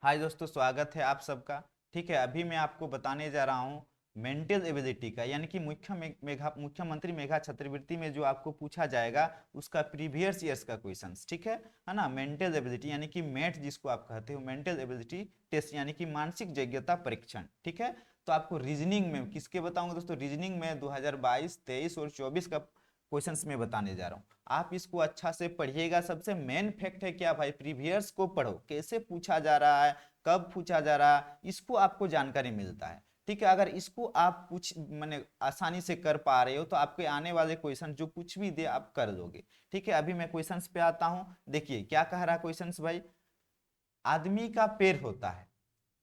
हाय दोस्तों, स्वागत है आप सबका। ठीक है, अभी मैं आपको बताने जा रहा हूँ मेंटल एबिलिटी का, यानी कि मुख्यमंत्री मेघा छात्रवृत्ति में जो आपको पूछा जाएगा उसका प्रीवियस ईयर्स का क्वेश्चंस। ठीक है ना। मेंटल एबिलिटी यानी कि मेट जिसको आप कहते हो, मेंटल एबिलिटी टेस्ट यानी कि मानसिक योग्यता परीक्षण। ठीक है, तो आपको रीजनिंग में किसके बताऊंगा दोस्तों? रीजनिंग में 2022, 23 और 24 का क्वेश्चंस में बताने जा रहा हूँ। आप इसको अच्छा से पढ़िएगा। सबसे मेन फैक्ट है क्या भाई, प्रीवियस को पढ़ो, कैसे पूछा जा रहा है, कब पूछा जा रहा है, इसको आपको जानकारी मिलता है। ठीक है, अगर इसको आप पूछ मैंने आसानी से कर पा रहे हो तो आपके आने वाले क्वेश्चन जो कुछ भी दे आप कर लोगे। ठीक है, अभी मैं क्वेश्चंस पे आता हूं। देखिए क्या कह रहा है क्वेश्चंस भाई। आदमी का पैर होता है,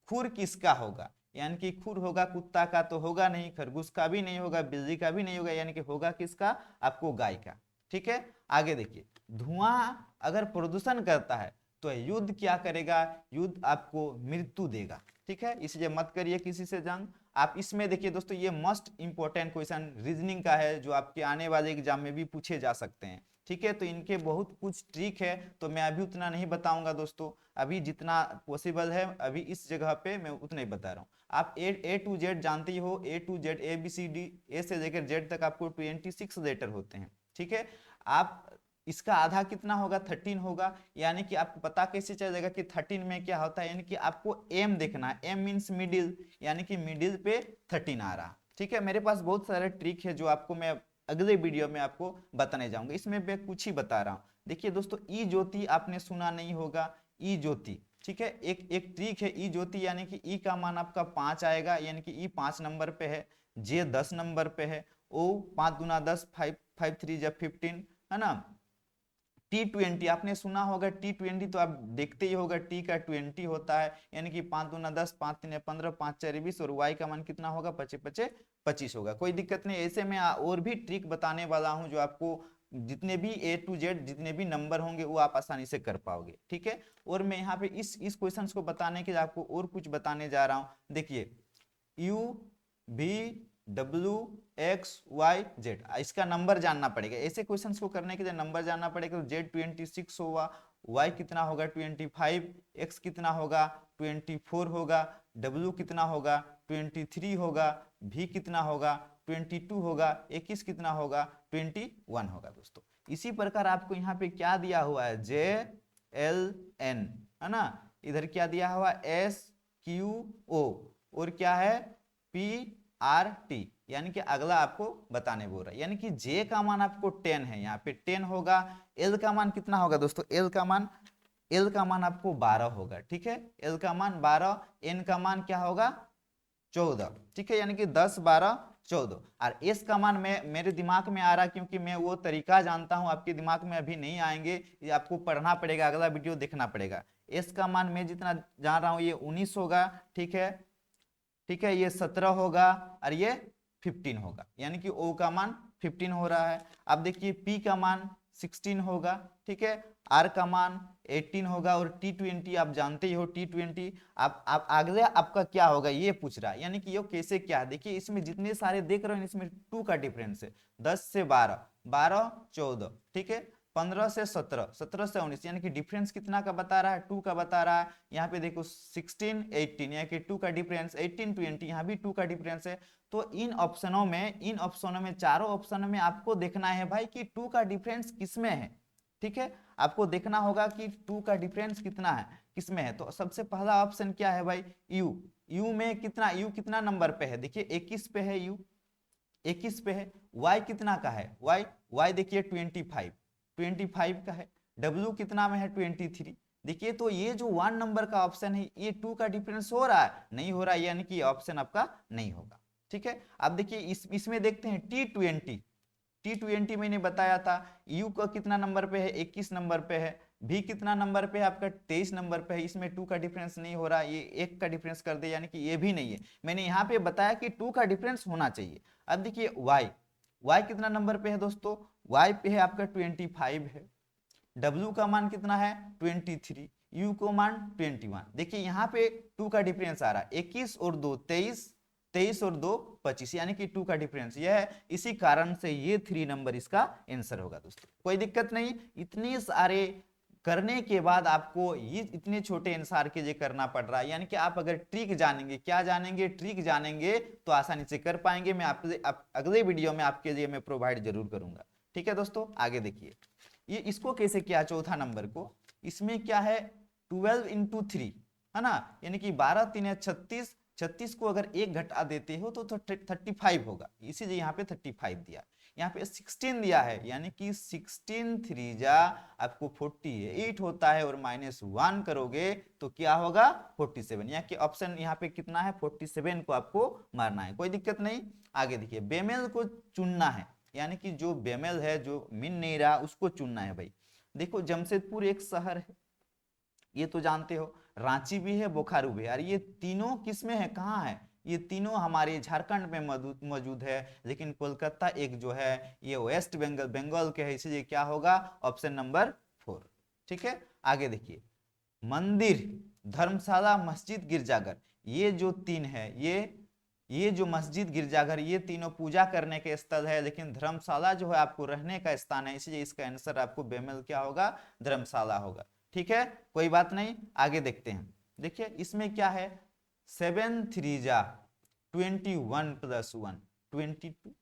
खुर किसका होगा? यानी कि खुर होगा कुत्ता का तो होगा नहीं, खरगोश का भी नहीं होगा, बिल्ली का भी नहीं होगा, यानी कि होगा किसका? आपको गाय का। ठीक है, आगे देखिए। धुआं अगर प्रदूषण करता है तो युद्ध क्या करेगा? युद्ध आपको मृत्यु देगा। ठीक है, इसलिए मत करिए किसी से जंग। आप इसमें देखिए दोस्तों, ये मस्ट इंपॉर्टेंट क्वेश्चन रीजनिंग का है जो आपके आने वाले एग्जाम में भी पूछे जा सकते हैं। ठीक है, तो इनके बहुत कुछ ट्रिक है, तो मैं अभी उतना नहीं बताऊंगा दोस्तों। अभी जितना पॉसिबल है अभी इस जगह पे मैं उतना ही बता रहा हूँ। आप ए टू जेड जानते ही हो, A to Z, A B C D, A से लेकर जेड तक आपको 26 लेटर होते हैं। ठीक है, आप इसका आधा कितना होगा? 13 होगा। यानी कि आपको पता कैसे चलेगा कि 13 में क्या होता है? यानी कि आपको एम देखना है। एम मीन्स मिडिल, यानी कि मिडिल पे 13 आ रहा। ठीक है, मेरे पास बहुत सारे ट्रिक है जो आपको मैं अगले वीडियो में आपको बताने जाऊंगा। इसमें मैं कुछ ही बता रहा हूँ। देखिए दोस्तों, ई ज्योति आपने सुना नहीं होगा, ई ज्योति। ठीक है, एक एक ट्रिक है ई ज्योति, यानी कि ई का मान आपका 5 आएगा, यानी कि ई 5 नंबर पे है, जे 10 नंबर पे है, ओ 5 दूना 10, 5 5 3 जब 15, है ना। T20 आपने सुना होगा, T20 तो आप देखते ही होगा, टी का 20 होता है, यानी कि 5 दूना 10, 5 तीन 15, 5 4 20, और वाई का मान कितना होगा? 25 25 25 होगा। कोई दिक्कत नहीं। ऐसे में और भी ट्रिक बताने वाला हूं जो आपको जितने भी ए टू जेड जितने भी नंबर होंगे वो आप आसानी से कर पाओगे। ठीक है, और मैं यहाँ पे इस क्वेश्चन को बताने के लिए आपको और कुछ बताने जा रहा हूँ। देखिए, U B W X Y Z, इसका नंबर जानना पड़ेगा। ऐसे क्वेश्चंस को करने के लिए नंबर जानना पड़ेगा। तो जेड 26 होगा, वाई कितना होगा? 25, एक्स कितना होगा? 24 होगा, डब्ल्यू कितना होगा? 23 होगा, भी कितना होगा? 22 होगा, 21 कितना होगा? 21 होगा दोस्तों। इसी प्रकार आपको यहाँ पे क्या दिया हुआ है? जे एल एन, है ना। इधर क्या दिया हुआ? एस क्यू ओ, और क्या है? पी आर टी, यानी कि अगला आपको बताने बोल रहा है। यानी कि जे का मान आपको 10 है, यहाँ पे 10 होगा। एल का मान कितना होगा दोस्तों? एल का मान आपको 12 होगा। ठीक है, एल का मान 12, एन का मान क्या होगा? 14। ठीक है, यानी कि 10 12 14। और एस का मान मैं मेरे दिमाग में आ रहा क्योंकि मैं वो तरीका जानता हूं, आपके दिमाग में अभी नहीं आएंगे, ये आपको पढ़ना पड़ेगा, अगला वीडियो देखना पड़ेगा। एस का मान मैं जितना जान रहा हूं ये 19 होगा। ठीक है, ठीक है, ये 17 होगा, और ये 15 होगा, यानी कि ओ का मान 15 हो रहा है। अब देखिए पी का मान 16 होगा। ठीक है, आर का मान 18 होगा, और T20 आप जानते ही हो, T20 आप अगले आपका क्या होगा ये पूछ रहा है। यानी कि ये कैसे क्या है, देखिए इसमें जितने सारे देख रहे हो इसमें 2 का डिफरेंस है। 10 से 12, 12 14, ठीक है, 15 से 17, 17 से 19, यानी कि डिफरेंस कितना का बता रहा है? 2 का बता रहा है। यहाँ पे देखो 16 18, यानी कि 2 का डिफरेंस, 18 20, यहाँ भी 2 का डिफरेंस है। तो इन ऑप्शनों में चारों ऑप्शनों में आपको देखना है भाई कि 2 का डिफरेंस किसमें है। ठीक है, आपको देखना होगा कि 2 का डिफरेंस कितना है, किसमें है। तो सबसे पहला ऑप्शन क्या है भाई? यू। यू कितना नंबर पे है? देखिए 21 पे है यू, 21 पे है। y कितना का है? y देखिए 25 का है। w कितना में है? 23। देखिए तो ये जो 1 नंबर का ऑप्शन है ये 2 का डिफरेंस हो रहा है? नहीं हो रहा है, यानी कि ऑप्शन आपका नहीं होगा। ठीक है, अब देखिए इसमें देखते हैं T20 मैंने बताया था। U का कितना नंबर पे है? 21 नंबर पे है। भी कितना नंबर पे है आपका? 23 नंबर पे है। इसमें 2 का डिफरेंस नहीं हो रहा, ये 1 का डिफरेंस कर दे, यानी कि ये भी नहीं है। मैंने यहाँ पे बताया कि 2 का डिफरेंस होना चाहिए। अब देखिए y कितना नंबर पे है दोस्तों? y पे है आपका 25 है। w का मान कितना है? 23, u को मान 21। देखिए यहाँ पे 2 का डिफरेंस आ रहा है, 21 और 2 23, 23 और 2 25, यानी कि 2 का डिफरेंस यह है। इसी कारण से ये 3 नंबर इसका आंसर होगा दोस्तों। कोई दिक्कत नहीं, इतने सारे करने के बाद आपको ये इतने छोटे आंसर के लिए करना पड़ रहा है, यानी कि आप अगर ट्रिक जानेंगे, क्या जानेंगे, ट्रिक जानेंगे तो आसानी से कर पाएंगे। मैं अगले वीडियो में आपके लिए मैं प्रोवाइड जरूर करूंगा। ठीक है दोस्तों, आगे देखिए ये इसको कैसे किया, चौथा नंबर को। इसमें क्या है 12 इंटू 3 है ना, यानी कि 12 3 36, 36 को अगर एक घटा देते हो तो 35 होगा, इसीलिए यहाँ पे 35 दिया। यहाँ पे 16 दिया है, यानी कि 16 3 जा आपको 48 होता है, और -1 करोगे तो क्या होगा 47। यहाँ के ऑप्शन यहाँ पे कितना है 47 को आपको मारना है, कोई दिक्कत नहीं। आगे देखिए बेमेल को चुनना है, यानी कि जो बेमेल है जो मिल नहीं रहा उसको चुनना है भाई। देखो जमशेदपुर एक शहर है, ये तो जानते हो, रांची भी है, बोकारो भी है, और ये तीनों किसमें है, कहाँ है, ये तीनों हमारे झारखंड में मौजूद है, लेकिन कोलकाता एक जो है ये वेस्ट बंगाल के है, इसलिए क्या होगा ऑप्शन नंबर 4। ठीक है, आगे देखिए मंदिर, धर्मशाला, मस्जिद, गिरजाघर, ये जो तीन है, ये जो मस्जिद गिरजाघर ये तीनों पूजा करने के स्थल है, लेकिन धर्मशाला जो है आपको रहने का स्थान है, इसलिए इसका आंसर आपको बेमेल क्या होगा, धर्मशाला होगा। ठीक है, कोई बात नहीं, आगे देखते हैं। देखिए इसमें क्या है 7 3 जा 21 + 1 22,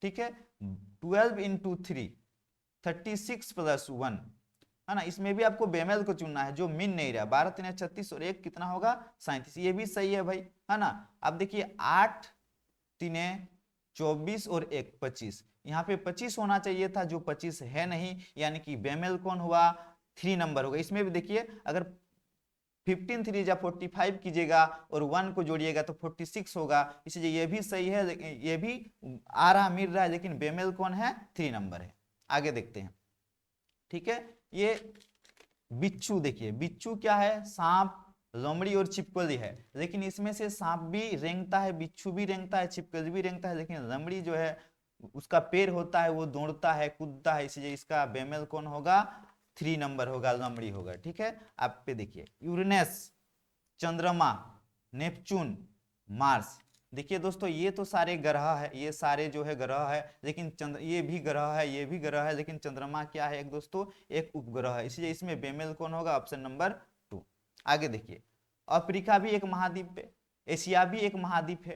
ठीक है, 12 इंटू 3 36 + 1 है ना, इसमें भी आपको बेमेल को चुनना है जो मिन नहीं रहा। 12 3 36 और 1 कितना होगा 37, ये भी सही है भाई, है ना। अब देखिए 8 3 24 और 1 25, यहाँ पे 25 होना चाहिए था, जो 25 है नहीं, यानी कि बेमेल कौन हुआ 3 नंबर होगा। इसमें भी देखिए अगर 15 3 जा 45 कीजिएगा और 1 को जोड़िएगा तो 46 होगा, इसलिए ये भी सही है, लेकिन ये भी आ रहा मिल रहा है, लेकिन बेमेल कौन है 3 नंबर है। आगे देखते हैं। ठीक है, ये बिच्छू, देखिए बिच्छू क्या है, सांप, लोमड़ी और छिपकली है, लेकिन इसमें से सांप भी रेंगता है, बिच्छू भी रेंगता है, छिपकली भी रेंगता है, लेकिन लोमड़ी जो है उसका पैर होता है, वो दौड़ता है, कूदता है, इसलिए इसका बेमेल कौन होगा 3 नंबर होगा, लोमड़ी होगा। ठीक है, आप पे देखिए यूरेनस, चंद्रमा, नेपच्यून, मार्स, देखिए दोस्तों ये तो सारे ग्रह है, ये सारे जो है ग्रह है, लेकिन चंद्र ये भी ग्रह है, ये भी ग्रह है, लेकिन चंद्रमा क्या है एक दोस्तों एक उपग्रह है, इसलिए इसमें बेमेल कौन होगा ऑप्शन नंबर 2। आगे देखिए अफ्रीका भी एक महाद्वीप है, एशिया भी एक महाद्वीप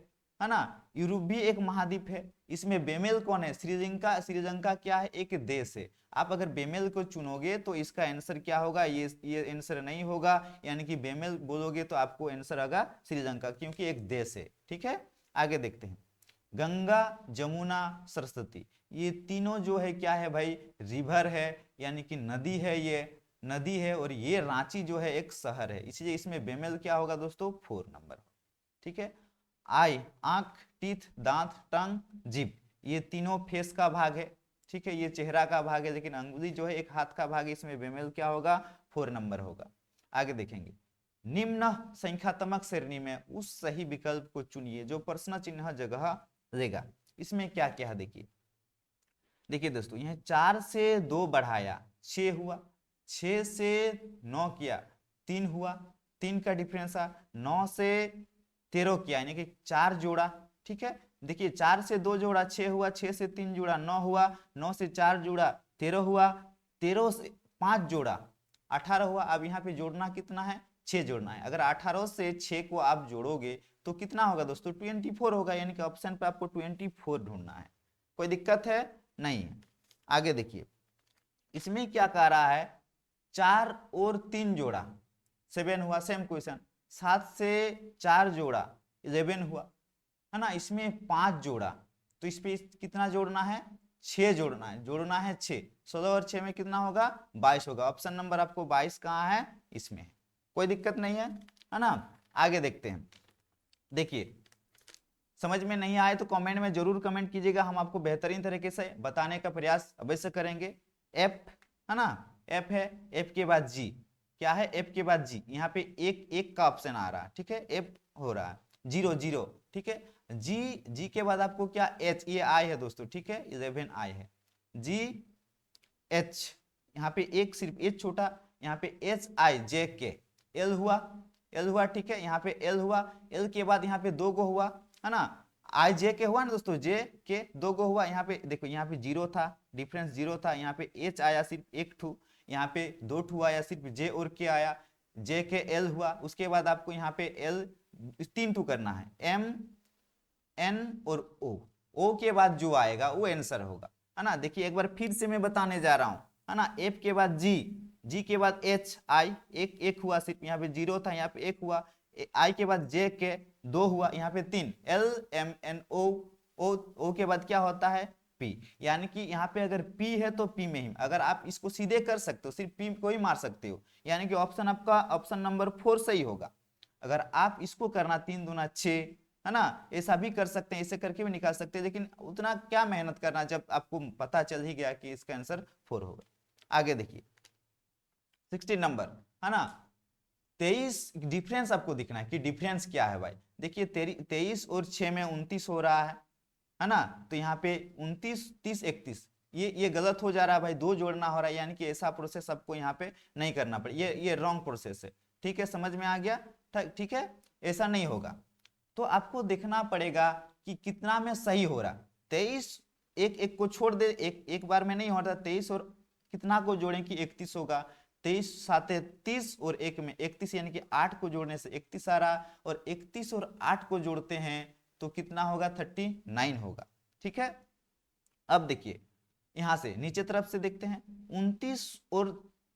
है ना, यूरोप भी एक महाद्वीप है, इसमें बेमेल कौन है श्रीलंका, श्रीलंका क्या है एक देश है। आप अगर बेमेल को चुनोगे तो इसका आंसर क्या होगा, ये आंसर नहीं होगा, यानी कि बेमेल बोलोगे तो आपको आंसर आएगा श्रीलंका, क्योंकि एक देश है। ठीक है, आगे देखते हैं गंगा, जमुना, सरस्वती, ये तीनों जो है क्या है भाई रिवर है, यानी कि नदी है, ये नदी है, और ये रांची जो है एक शहर है, इसलिए इसमें बेमेल क्या होगा दोस्तों 4 नंबर। ठीक है, आई आंख, टीथ दांत, टंग, जीभ, ये तीनों फेस का भाग है, ठीक है, ये चेहरा का भाग है, लेकिन अंगुली जो है एक हाथ का भाग है, इसमें बेमेल क्या होगा 4 नंबर होगा। आगे देखेंगे निम्न संख्यात्मक श्रेणी में उस सही विकल्प को चुनिए जो प्रश्न चिन्ह जगह लेगा। इसमें क्या क्या है देखिए, देखिए दोस्तों यह 4 से 2 बढ़ाया 6 हुआ, 6 से 9 किया 3 हुआ, 3 का डिफरेंस आ, 9 से 13 किया यानी कि 4 जोड़ा। ठीक है, देखिए 4 से 2 जोड़ा 6 हुआ, 6 से 3 जोड़ा 9 हुआ, 9 से 4 जोड़ा 13 हुआ, 13 से 5 जोड़ा 18 हुआ। अब यहाँ पे जोड़ना कितना है 6 जोड़ना है, अगर 18 से 6 को आप जोड़ोगे तो कितना होगा दोस्तों 24 होगा, यानी कि ऑप्शन पे आपको 24 ढूंढना है, कोई दिक्कत है नहीं है। आगे देखिए इसमें क्या कह रहा है 4 और 3 जोड़ा 7 हुआ, सेम क्वेश्चन। 7 से 4 जोड़ा 11 हुआ, है ना, इसमें 5 जोड़ा तो इस पे कितना जोड़ना है 6 जोड़ना है, जोड़ना है 6, 16 और 6 में कितना होगा 22 होगा, ऑप्शन नंबर आपको 22 कहाँ है इसमें है, कोई दिक्कत नहीं है ना। आगे देखते हैं, देखिए समझ में नहीं आए तो कमेंट में जरूर कमेंट कीजिएगा, हम आपको बेहतरीन तरीके से बताने का प्रयास अवश्य करेंगे। एफ है ना, एफ है, एफ के बाद जी, क्या है एफ के बाद जी, यहाँ पे एक का ऑप्शन आ रहा है, ठीक है, एफ हो रहा है 0 0, ठीक है, जी के बाद आपको क्या एच, ये आई है दोस्तों, ठीक है 11 आई है, जी एच, यहाँ पे एक सिर्फ एच छोटा, यहाँ पे एच आई जे के, एल हुआ, ठीक है, यहाँ पे एल हुआ, एल के बाद यहाँ पे 2 गो हुआ, है ना, आई जे के हुआ ना दोस्तों, जे के दो गो हुआ, यहाँ पे देखो यहाँ पे जीरो था, डिफरेंस जीरो था, यहाँ पे एच आया सिर्फ एक ठू, यहाँ पे दो ठू आया सिर्फ जे और के आया, जे के एल हुआ, उसके बाद आपको यहाँ पे एल तीन ठू करना है, एम एन और ओ के बाद जो आएगा वो आंसर होगा, है ना। देखिए एक बार फिर से मैं बताने जा रहा हूं, है ना। एफ के बाद जी, जी के बाद एच आई, एक हुआ सिर्फ, यहाँ पे जीरो था, यहाँ पे एक हुआ, आई के बाद जे के दो हुआ, यहाँ पे तीन, एल एम एन ओ के बाद क्या होता है पी, यानी कि यहाँ पे अगर पी है तो पी में ही, अगर आप इसको सीधे कर सकते हो, सिर्फ पी को ही मार सकते हो, यानी कि ऑप्शन आपका ऑप्शन नंबर 4 सही होगा। अगर आप इसको करना 3 दूना 6, है ना, ऐसा भी कर सकते हैं, ऐसे करके भी निकाल सकते हैं, लेकिन उतना क्या मेहनत करना जब आपको पता चल ही गया कि इसका आंसर 4 होगा। आगे देखिए 16 नंबर, है ना। 23 डिफरेंस आपको दिखना है कि डिफरेंस क्या है भाई। देखिए 23 और 6 में 29 हो रहा है ना। तो यहाँ पे 29 30 31 ये गलत हो जा रहा है भाई, दो जोड़ना हो रहा है, यानी कि ऐसा प्रोसेस आपको यहाँ पे नहीं करना पड़े, ये रॉन्ग प्रोसेस है। ठीक है, समझ में आ गया, ठीक है, ऐसा नहीं होगा। तो आपको देखना पड़ेगा कि कितना में सही हो रहा। 23 एक एक को छोड़ दे, एक बार में नहीं होता, 23 और कितना को जोड़ें कि 31 होगा, 23 साते 30 और एक में 31, यानी कि 8 को जोड़ने से 31 आ रहा, और 31 और 8 को जोड़ते हैं तो कितना होगा 39 होगा। ठीक है, अब देखिए यहां से नीचे तरफ से देखते हैं, 29 और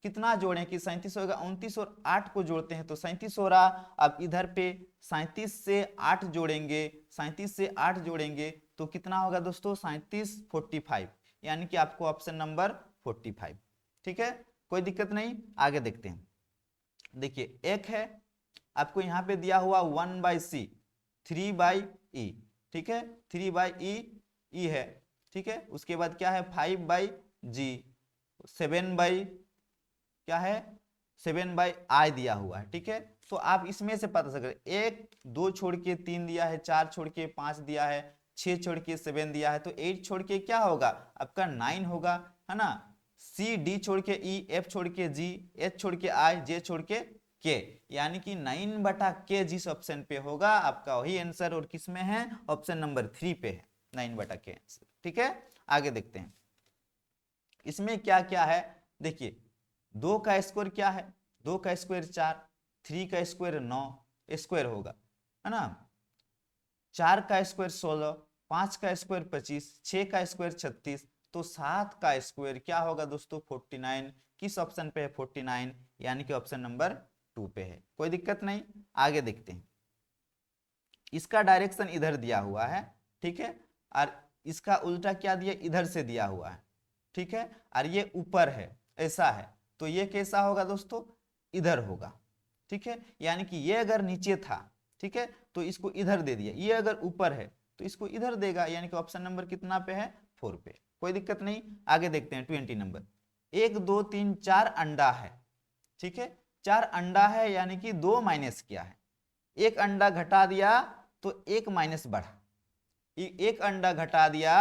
कितना जोड़ें कि 37 होगा, 29 और 8 को जोड़ते हैं तो 37 हो रहा। अब इधर पे 37 से 8 जोड़ेंगे, 37 से 8 जोड़ेंगे तो कितना होगा दोस्तों 37 45, यानी कि आपको ऑप्शन नंबर 45। ठीक है, कोई दिक्कत नहीं, आगे देखते हैं। देखिए एक है आपको यहाँ पे दिया हुआ 1/c 3/e, ठीक है, 3/e ई है, ठीक है। उसके बाद क्या है 5/g, 7/ क्या है 7/i दिया हुआ है, ठीक है। तो आप इसमें से पता सकते, एक दो छोड़ के 3 दिया है, 4 छोड़ के 5 दिया है, 6 छोड़ के 7 दिया है, तो 8 छोड़ के क्या होगा आपका 9 होगा, है ना। सी डी छोड़ के ई, एफ छोड़ के जी, एच छोड़ के आई, जे छोड़ के के, यानी कि 9/k जिस ऑप्शन पे होगा आपका वही आंसर, और किस में है ऑप्शन नंबर 3 पे है 9/k आंसर। ठीक है, आगे देखते हैं इसमें क्या क्या है। देखिए 2 का स्क्वायर क्या है, 2 का स्क्वायर 4, 3 का स्क्वायर 9 स्क्वायर होगा, है ना। 4 का स्क्वायर 16, 5 का स्क्वायर 25, 6 का स्क्वायर 36, तो 7 का स्क्वायर क्या होगा दोस्तों 49। किस ऑप्शन पे है 49, यानी कि ऑप्शन नंबर 2 पे है। कोई दिक्कत नहीं, आगे देखते हैं। इसका डायरेक्शन इधर दिया हुआ है, ठीक है, और इसका उल्टा क्या दिया इधर से दिया हुआ है, ठीक है, और ये ऊपर है ऐसा है, तो ये कैसा होगा दोस्तों इधर होगा, ठीक है। यानी कि ये अगर नीचे था, ठीक है, तो इसको इधर दे दिया, ये अगर ऊपर है तो इसको इधर देगा, यानी कि ऑप्शन नंबर कितना पे है 4 पे। कोई दिक्कत नहीं, आगे देखते हैं 20 नंबर। 1 2 3 4 अंडा है, ठीक है, 4 अंडा है, यानी कि 2 माइनस किया है, एक अंडा घटा दिया तो 1 माइनस बढ़ा, एक अंडा घटा दिया,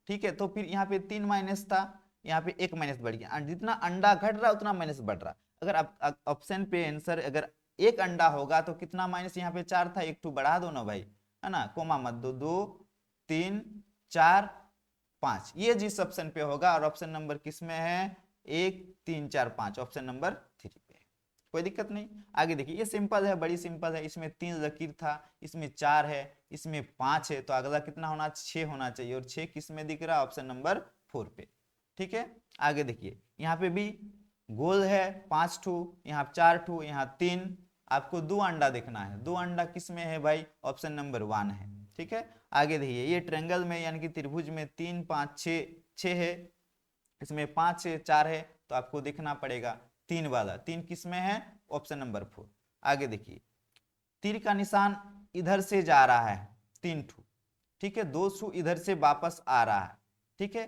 ठीक है, तो फिर यहाँ पे 3 माइनस था, यहाँ पे 1 माइनस बढ़ गया, जितना अंडा घट रहा उतना माइनस बढ़ रहा। अगर आप ऑप्शन पे आंसर अगर एक अंडा होगा तो कितना माइनस, यहाँ पे 4 था, एक टू बढ़ा दो ना भाई, है ना, कोमा मत दो, 2 3 4 5, ये जिस ऑप्शन पे होगा, और ऑप्शन नंबर किस में है 1 3 4 5, ऑप्शन नंबर 3 पे है। कोई दिक्कत नहीं, आगे देखिए ये सिंपल है, बड़ी सिंपल है, इसमें 3 लकीर था, इसमें 4 है, इसमें 5 है, तो अगला कितना होना 6 होना चाहिए, और 6 किस में दिख रहा है ऑप्शन नंबर 4 पे। ठीक है, आगे देखिए यहाँ पे भी गोल है 5 ठू, यहाँ 4 ठू, यहाँ 3, आपको 2 अंडा देखना है, 2 अंडा किस में है भाई ऑप्शन नंबर 1 है। ठीक है, आगे देखिए ये ट्रायंगल में यानी कि त्रिभुज में 3 5 6 है, इसमें 5 6 4 है, तो आपको देखना पड़ेगा 3 वाला, 3 किस में है ऑप्शन नंबर 4। आगे देखिए तीर का निशान इधर से जा रहा है 3 ठू, ठीक है, 2 ठू इधर से वापस आ रहा है, ठीक है,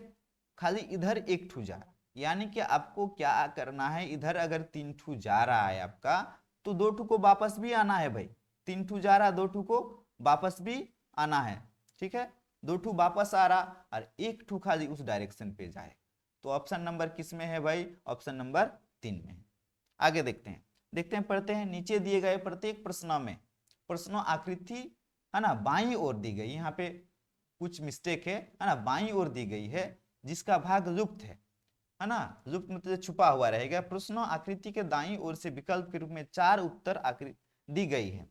खाली इधर 1 ठू जा रहा है, यानी कि आपको क्या करना है, इधर अगर 3 ठू जा रहा है आपका तो 2 ठू को वापस भी आना है भाई, 3 ठू जा रहा है 2 ठू को वापस भी आना है, ठीक है, 2 ठू वापस आ रहा और 1 ठू खाली उस डायरेक्शन पे जाए, तो ऑप्शन नंबर किस में है भाई ऑप्शन नंबर 3 में है। आगे देखते हैं पढ़ते हैं, नीचे दिए गए प्रत्येक प्रश्न में प्रश्नों आकृति, है ना, बाईं ओर दी गई, यहाँ पे कुछ मिस्टेक है ना, बाईं ओर दी गई है जिसका भाग लुप्त है ना, लुप्त मतलब छुपा हुआ रहेगा। प्रश्न आकृति के दाईं ओर से विकल्प के रूप में 4 उत्तर आकृति दी गई है,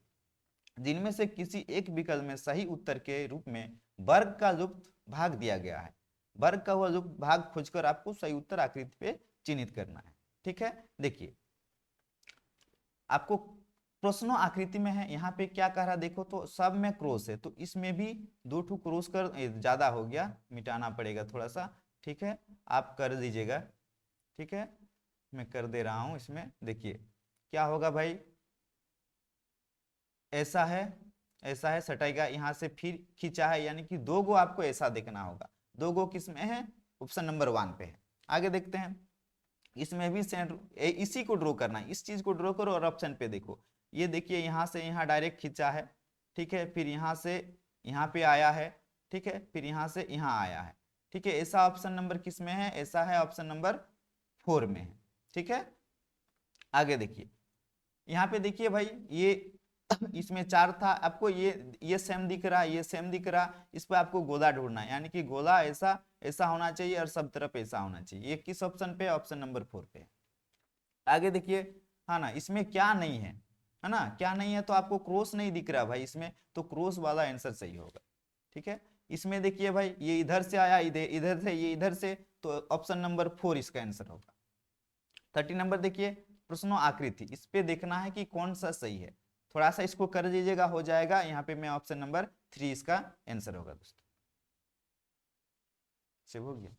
जिनमें से किसी एक विकल्प में सही उत्तर के रूप में वर्ग का लुप्त भाग दिया गया है। वर्ग का हुआ लुप्त भाग खोजकर आपको सही उत्तर आकृति पे चिन्हित करना है। ठीक है, देखिए आपको प्रश्नों आकृति में है, यहाँ पे क्या कह रहा देखो, तो सब में क्रॉस है, तो इसमें भी 2 ठो क्रॉस कर ज्यादा हो गया, मिटाना पड़ेगा थोड़ा सा। ठीक है, आप कर दीजिएगा। ठीक है, मैं कर दे रहा हूं। इसमें देखिए क्या होगा भाई, ऐसा है, ऐसा है, सटाएगा यहाँ से, फिर खींचा है, यानी कि 2 गो आपको ऐसा देखना होगा। 2 गो किस में है, ऑप्शन नंबर 1 पे है। आगे देखते हैं, इसमें भी इसी को ड्रॉ करना है, इस चीज को ड्रॉ करो और ऑप्शन पे देखो। ये देखिए यहाँ से यहाँ डायरेक्ट खींचा है, ठीक है, फिर यहाँ से यहाँ पे आया है, ठीक है, फिर यहाँ से यहाँ आया है। ठीक है, ऐसा ऑप्शन नंबर किस में है, ऐसा है ऑप्शन नंबर 4 में है। ठीक है, आगे देखिए, यहाँ पे देखिए भाई, ये इसमें 4 था, आपको ये सेम दिख रहा, ये सेम दिख रहा, इस पर आपको गोला ढूंढना है, यानी कि गोला ऐसा ऐसा होना चाहिए और सब तरफ ऐसा होना चाहिए। ये किस ऑप्शन पे, ऑप्शन नंबर 4 पे। आगे देखिए, हाँ ना, इसमें क्या नहीं है ना, क्या नहीं है, तो आपको क्रॉस नहीं दिख रहा भाई इसमें, तो क्रॉस वाला आंसर सही होगा। ठीक है, इसमें देखिए भाई, ये इधर से आया, इधर इधर से, ये इधर से, तो ऑप्शन नंबर 4 इसका आंसर होगा। 30 नंबर देखिए, प्रश्नों आकृति, इस पे देखना है कि कौन सा सही है, थोड़ा सा इसको कर दीजिएगा, हो जाएगा। यहाँ पे मैं ऑप्शन नंबर 3 इसका आंसर होगा दोस्तों। सेव हो गया।